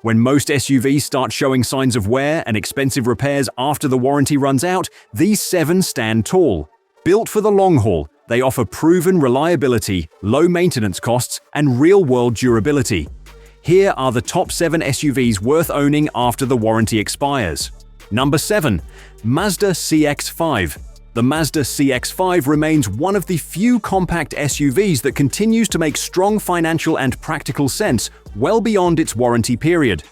When most SUVs start showing signs of wear and expensive repairs after the warranty runs out, these 7 stand tall. Built for the long haul, they offer proven reliability, low maintenance costs, and real-world durability. Here are the top 7 SUVs worth owning after the warranty expires. Number 7. Mazda CX-5. The Mazda CX-5 remains one of the few compact SUVs that continues to make strong financial and practical sense well beyond its warranty period.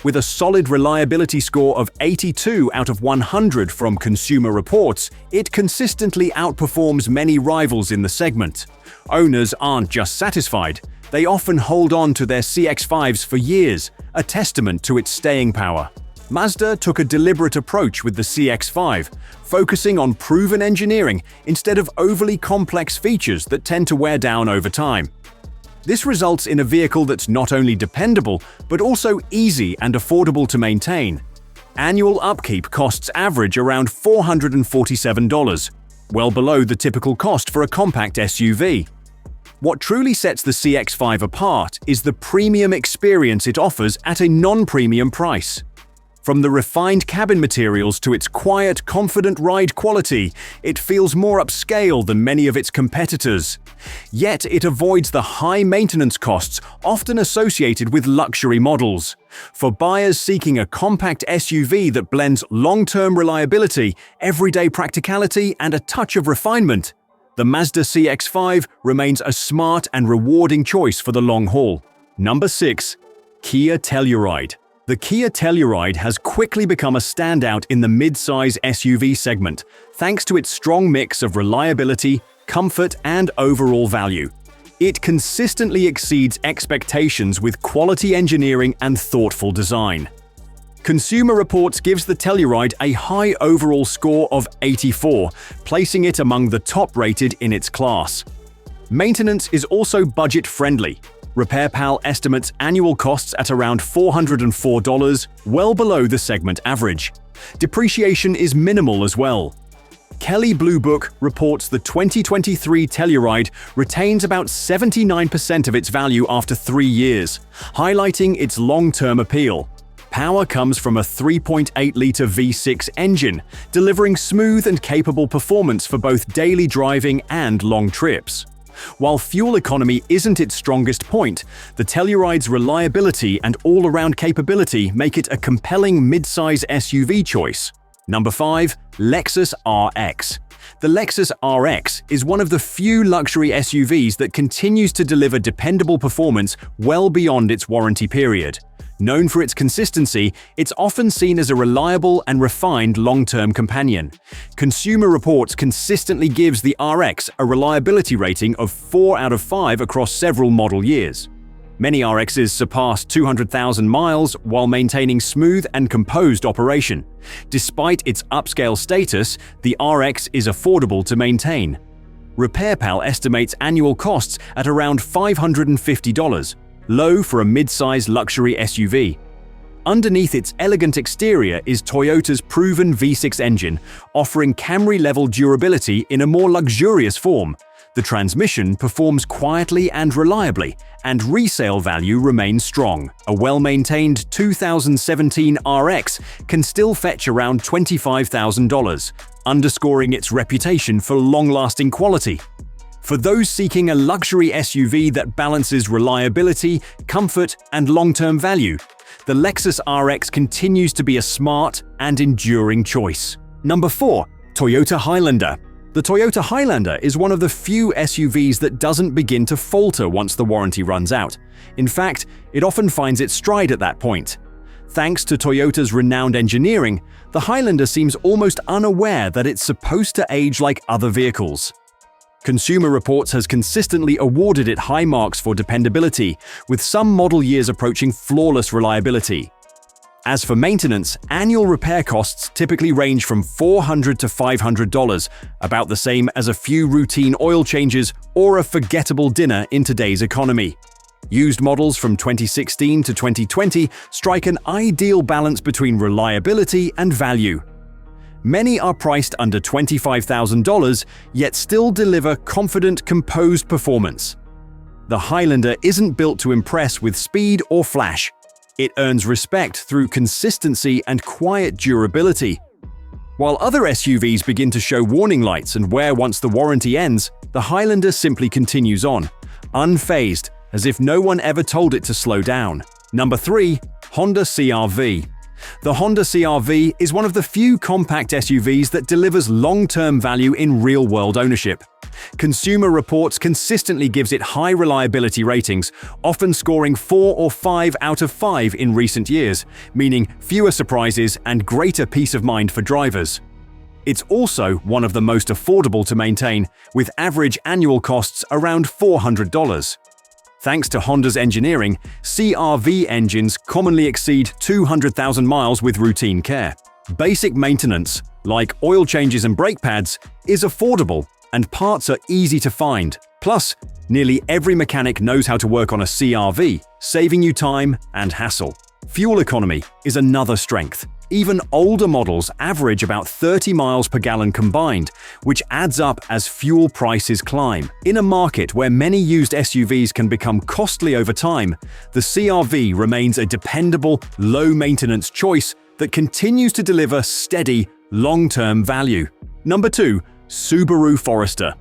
With a solid reliability score of 82 out of 100 from Consumer Reports, it consistently outperforms many rivals in the segment. Owners aren't just satisfied, they often hold on to their CX-5s for years, a testament to its staying power. Mazda took a deliberate approach with the CX-5, focusing on proven engineering instead of overly complex features that tend to wear down over time. This results in a vehicle that's not only dependable, but also easy and affordable to maintain. Annual upkeep costs average around $447, well below the typical cost for a compact SUV. What truly sets the CX-5 apart is the premium experience it offers at a non-premium price. From the refined cabin materials to its quiet, confident ride quality, it feels more upscale than many of its competitors. Yet it avoids the high maintenance costs often associated with luxury models. For buyers seeking a compact SUV that blends long-term reliability, everyday practicality, and a touch of refinement, the Mazda CX-5 remains a smart and rewarding choice for the long haul. Number 6. Kia Telluride. The Kia Telluride has quickly become a standout in the mid-size SUV segment, thanks to its strong mix of reliability, comfort, and overall value. It consistently exceeds expectations with quality engineering and thoughtful design. Consumer Reports gives the Telluride a high overall score of 84, placing it among the top-rated in its class. Maintenance is also budget-friendly. RepairPal estimates annual costs at around $404, well below the segment average. Depreciation is minimal as well. Kelley Blue Book reports the 2023 Telluride retains about 79% of its value after 3 years, highlighting its long-term appeal. Power comes from a 3.8-liter V6 engine, delivering smooth and capable performance for both daily driving and long trips. While fuel economy isn't its strongest point, the Telluride's reliability and all-around capability make it a compelling mid-size SUV choice. Number 5. Lexus Rx. The Lexus Rx is one of the few luxury SUVs that continues to deliver dependable performance well beyond its warranty period. Known for its consistency, it's often seen as a reliable and refined long-term companion. Consumer Reports consistently gives the RX a reliability rating of 4 out of 5 across several model years. Many RXs surpass 200,000 miles while maintaining smooth and composed operation. Despite its upscale status, the RX is affordable to maintain. RepairPal estimates annual costs at around $550, low for a mid-size luxury SUV. Underneath its elegant exterior is Toyota's proven V6 engine, offering Camry-level durability in a more luxurious form. The transmission performs quietly and reliably, and resale value remains strong. A well-maintained 2017 RX can still fetch around $25,000, underscoring its reputation for long-lasting quality. For those seeking a luxury SUV that balances reliability, comfort, and long-term value, the Lexus RX continues to be a smart and enduring choice. Number 4. Toyota Highlander. The Toyota Highlander is one of the few SUVs that doesn't begin to falter once the warranty runs out. In fact, it often finds its stride at that point. Thanks to Toyota's renowned engineering, the Highlander seems almost unaware that it's supposed to age like other vehicles. Consumer Reports has consistently awarded it high marks for dependability, with some model years approaching flawless reliability. As for maintenance, annual repair costs typically range from $400 to $500, about the same as a few routine oil changes or a forgettable dinner in today's economy. Used models from 2016 to 2020 strike an ideal balance between reliability and value. Many are priced under $25,000, yet still deliver confident, composed performance. The Highlander isn't built to impress with speed or flash. It earns respect through consistency and quiet durability. While other SUVs begin to show warning lights and wear once the warranty ends, the Highlander simply continues on, unfazed, as if no one ever told it to slow down. Number 3. Honda CR-V. The Honda CR-V is one of the few compact SUVs that delivers long-term value in real-world ownership. Consumer Reports consistently gives it high reliability ratings, often scoring 4 or 5 out of 5 in recent years, meaning fewer surprises and greater peace of mind for drivers. It's also one of the most affordable to maintain, with average annual costs around $400. Thanks to Honda's engineering, CR-V engines commonly exceed 200,000 miles with routine care. Basic maintenance, like oil changes and brake pads, is affordable, and parts are easy to find. Plus, nearly every mechanic knows how to work on a CR-V, saving you time and hassle. Fuel economy is another strength. Even older models average about 30 miles per gallon combined, which adds up as fuel prices climb. In a market where many used SUVs can become costly over time, the CR-V remains a dependable, low-maintenance choice that continues to deliver steady, long-term value. Number 2. Subaru Forester.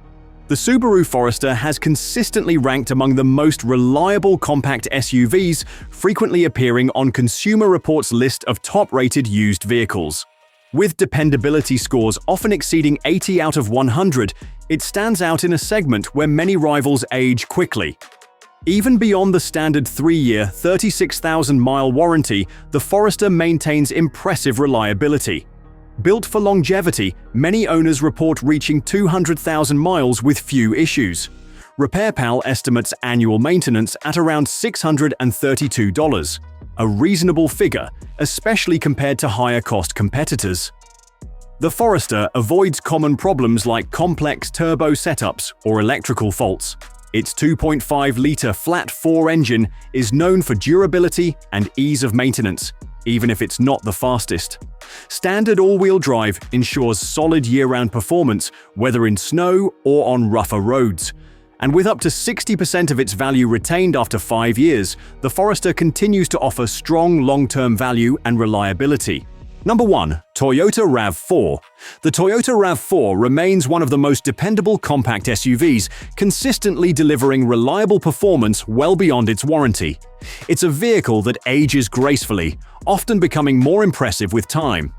The Subaru Forester has consistently ranked among the most reliable compact SUVs, frequently appearing on Consumer Reports' list of top-rated used vehicles. With dependability scores often exceeding 80 out of 100, it stands out in a segment where many rivals age quickly. Even beyond the standard 3-year, 36,000-mile warranty, the Forester maintains impressive reliability. Built for longevity, many owners report reaching 200,000 miles with few issues. RepairPal estimates annual maintenance at around $632, a reasonable figure, especially compared to higher-cost competitors. The Forester avoids common problems like complex turbo setups or electrical faults. Its 2.5-liter flat-4 engine is known for durability and ease of maintenance, even if it's not the fastest. Standard all-wheel drive ensures solid year-round performance, whether in snow or on rougher roads. And with up to 60% of its value retained after 5 years, the Forester continues to offer strong long-term value and reliability. Number 1. Toyota RAV4. The Toyota RAV4 remains one of the most dependable compact SUVs, consistently delivering reliable performance well beyond its warranty. It's a vehicle that ages gracefully, often becoming more impressive with time.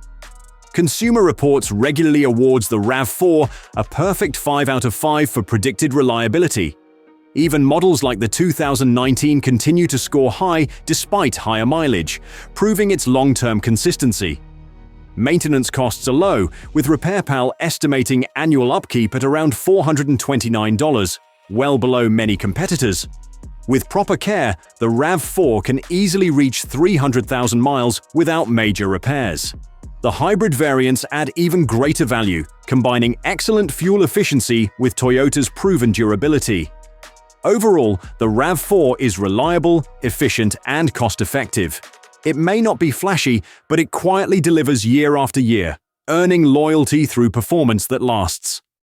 Consumer Reports regularly awards the RAV4 a perfect 5 out of 5 for predicted reliability. Even models like the 2019 continue to score high despite higher mileage, proving its long-term consistency. Maintenance costs are low, with RepairPal estimating annual upkeep at around $429, well below many competitors. With proper care, the RAV4 can easily reach 300,000 miles without major repairs. The hybrid variants add even greater value, combining excellent fuel efficiency with Toyota's proven durability. Overall, the RAV4 is reliable, efficient, and cost-effective. It may not be flashy, but it quietly delivers year after year, earning loyalty through performance that lasts.